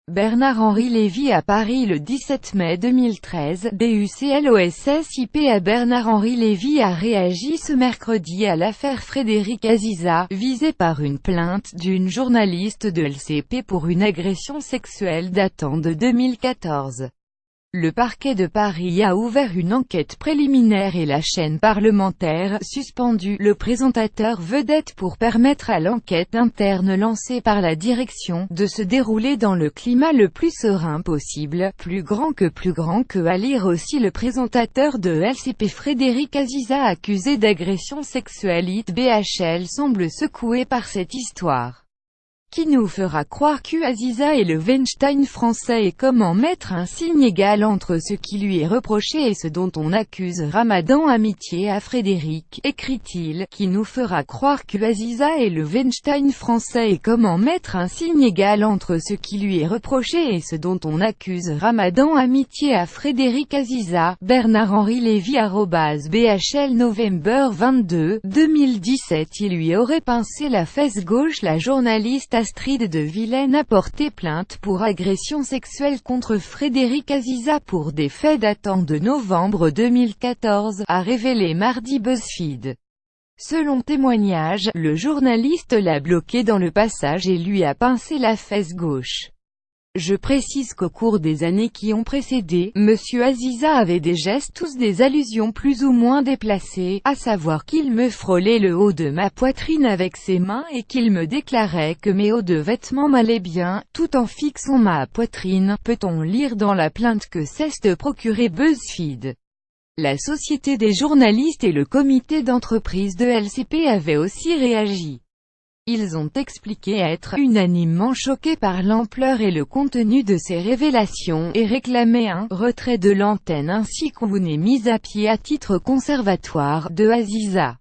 Bernard-Henri Lévy à Paris le 17 mai 2013, BUCLOSSIP à Bernard-Henri Lévy a réagi ce mercredi à l'affaire Frédéric Aziza, visée par une plainte d'une journaliste de LCP pour une agression sexuelle datant de 2014. Le parquet de Paris a ouvert une enquête préliminaire et la chaîne parlementaire suspendu le présentateur vedette pour permettre à l'enquête interne lancée par la direction de se dérouler dans le climat le plus serein possible. Plus grand que à lire aussi le présentateur de LCP Frédéric Aziza accusé d'agression sexuelle. BHL semble secoué par cette histoire. Qui nous fera croire qu'Aziza est le Weinstein français et comment mettre un signe égal entre ce qui lui est reproché et ce dont on accuse Ramadan Amitié à Frédéric, écrit-il, qui nous fera croire qu'Aziza est le Weinstein français et comment mettre un signe égal entre ce qui lui est reproché et ce dont on accuse Ramadan Amitié à Frédéric Aziza, Bernard-Henri Lévy @BHL November 22, 2017. Il lui aurait pincé la fesse gauche. La journaliste Astrid de Vilaine a porté plainte pour agression sexuelle contre Frédéric Aziza pour des faits datant de novembre 2014, a révélé mardi BuzzFeed. Selon témoignage, le journaliste l'a bloqué dans le passage et lui a pincé la fesse gauche. Je précise qu'au cours des années qui ont précédé, Monsieur Aziza avait des gestes, tous des allusions plus ou moins déplacées, à savoir qu'il me frôlait le haut de ma poitrine avec ses mains et qu'il me déclarait que mes hauts de vêtements m'allaient bien, tout en fixant ma poitrine, peut-on lire dans la plainte que cesse de procurer BuzzFeed. La Société des journalistes et le comité d'entreprise de LCP avaient aussi réagi. Ils ont expliqué être unanimement choqués par l'ampleur et le contenu de ces révélations, et réclamé un retrait de l'antenne ainsi qu'on est mis à pied à titre conservatoire de Aziza.